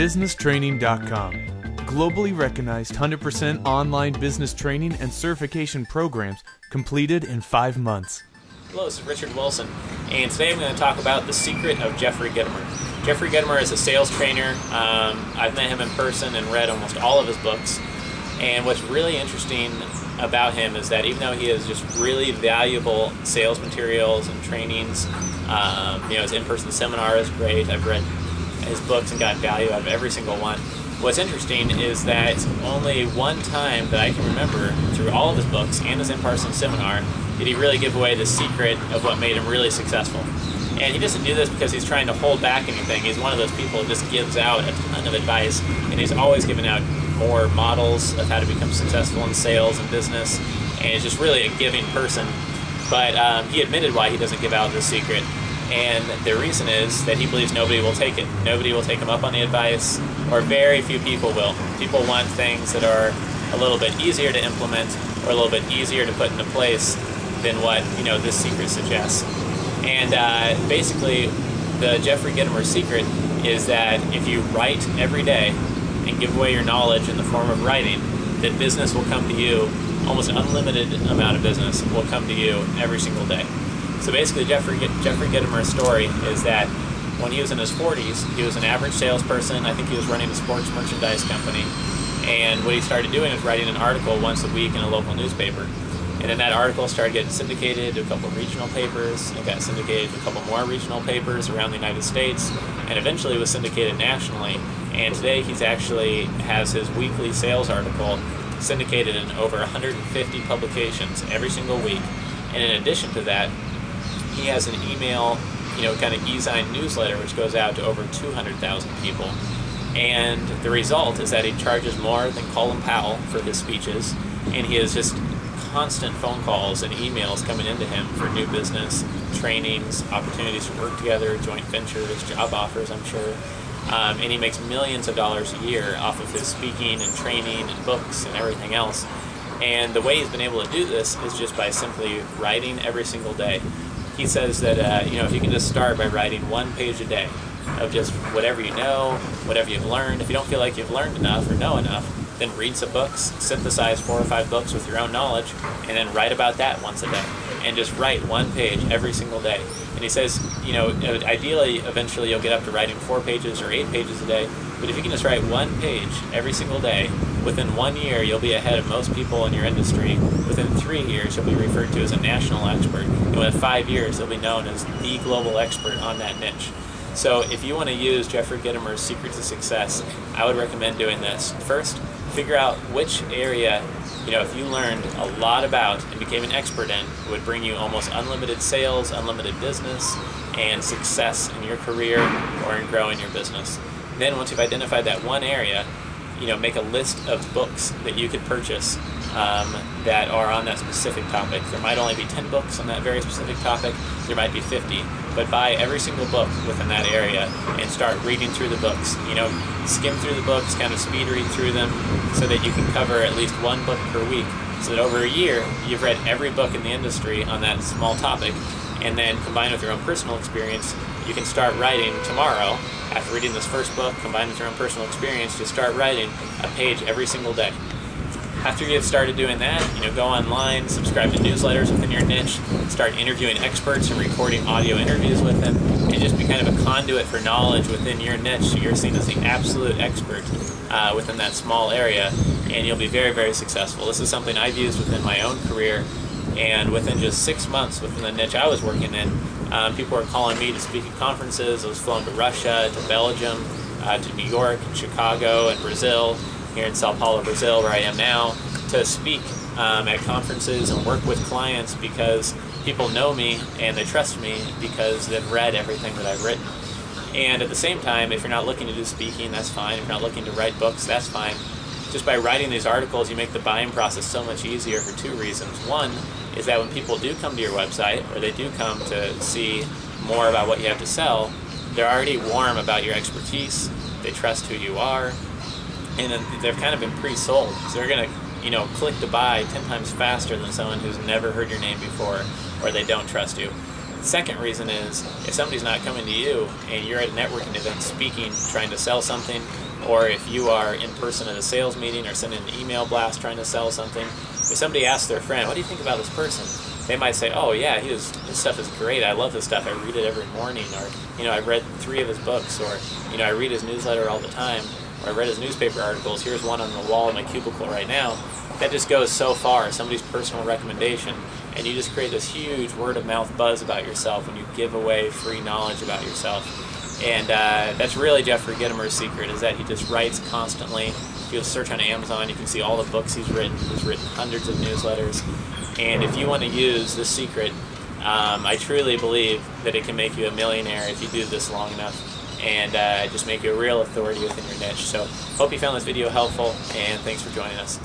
businesstraining.com. Globally recognized 100% online business training and certification programs completed in 5 months. Hello, this is Richard Wilson, and today I'm going to talk about the secret of Jeffrey Gitomer. Jeffrey Gitomer is a sales trainer. I've met him in person and read almost all of his books. And what's really interesting about him is that even though he has just really valuable sales materials and trainings, his in-person seminar is great. I've read his books and got value out of every single one. What's interesting is that only one time that I can remember through all of his books and his in-person seminar did he really give away the secret of what made him really successful. And he doesn't do this because he's trying to hold back anything. He's one of those people who just gives out a ton of advice, and he's always giving out more models of how to become successful in sales and business, and he's just really a giving person. But he admitted why he doesn't give out this secret, and the reason is that he believes nobody will take it. Nobody will take him up on the advice, or very few people will. People want things that are a little bit easier to implement or a little bit easier to put into place than what this secret suggests. And basically, the Jeffrey Gitomer secret is that if you write every day and give away your knowledge in the form of writing, that business will come to you. Almost unlimited amount of business will come to you every single day. So basically, Jeffrey Gitomer's story is that when he was in his 40s, he was an average salesperson. I think he was running a sports merchandise company. And what he started doing was writing an article once a week in a local newspaper. And then that article started getting syndicated to a couple of regional papers. It got syndicated to a couple more regional papers around the United States, and eventually was syndicated nationally. And today he's actually has his weekly sales article syndicated in over 150 publications every single week. And in addition to that, he has an email, kind of e-sign newsletter which goes out to over 200,000 people. And the result is that he charges more than Colin Powell for his speeches, and he has just constant phone calls and emails coming into him for new business, trainings, opportunities to work together, joint ventures, job offers, I'm sure. And he makes millions of dollars a year off of his speaking and training and books and everything else. And the way he's been able to do this is just by simply writing every single day. He says that, if you can just start by writing 1 page a day of just whatever you know, whatever you've learned. If you don't feel like you've learned enough or know enough, then read some books, synthesize 4 or 5 books with your own knowledge, and then write about that once a day. And just write 1 page every single day. And he says, ideally, eventually you'll get up to writing 4 pages or 8 pages a day, but if you can just write 1 page every single day, within 1 year you'll be ahead of most people in your industry. Within 3 years you'll be referred to as a national expert, and within 5 years you'll be known as the global expert on that niche. So if you want to use Jeffrey Gitomer's secret to success, I would recommend doing this. First, figure out which area, if you learned a lot about and became an expert in, it would bring you almost unlimited sales, unlimited business, and success in your career or in growing your business. Then once you've identified that one area, make a list of books that you could purchase that are on that specific topic. There might only be 10 books on that very specific topic. There might be 50. But buy every single book within that area and start reading through the books. Skim through the books, kind of speed read through them so that you can cover at least 1 book per week. So that over a year, you've read every book in the industry on that small topic. And then combined with your own personal experience, you can start writing tomorrow. After reading this first book, combined with your own personal experience, just start writing a page every single day. After you get started doing that, go online, subscribe to newsletters within your niche, start interviewing experts and recording audio interviews with them, and just be kind of a conduit for knowledge within your niche so you're seen as the absolute expert within that small area, and you'll be very, very successful. This is something I've used within my own career, and within just 6 months within the niche I was working in, people were calling me to speak at conferences. I was flown to Russia, to Belgium, to New York, and Chicago, and Brazil, here in Sao Paulo, Brazil, where I am now, to speak at conferences and work with clients because people know me and they trust me because they've read everything that I've written. And at the same time, if you're not looking to do speaking, that's fine. If you're not looking to write books, that's fine. Just by writing these articles, you make the buying process so much easier for 2 reasons. One is that when people do come to your website or they do come to see more about what you have to sell, they're already warm about your expertise, they trust who you are, and then they've kind of been pre-sold. So they're going to, click to buy 10 times faster than someone who's never heard your name before or they don't trust you. Second reason is if somebody's not coming to you and you're at a networking event speaking, trying to sell something, or if you are in person at a sales meeting or sending an email blast trying to sell something, if somebody asks their friend, what do you think about this person? They might say, oh yeah, his stuff is great, I love his stuff, I read it every morning, or I've read 3 of his books, or I read his newsletter all the time, or I read his newspaper articles, here's one on the wall in my cubicle right now. That just goes so far, somebody's personal recommendation, and you just create this huge word-of-mouth buzz about yourself when you give away free knowledge about yourself. And that's really Jeffrey Gitomer's secret, is that he just writes constantly. If you search on Amazon, you can see all the books he's written. He's written hundreds of newsletters. And if you want to use this secret, I truly believe that it can make you a millionaire if you do this long enough, and just make you a real authority within your niche. So hope you found this video helpful, and thanks for joining us.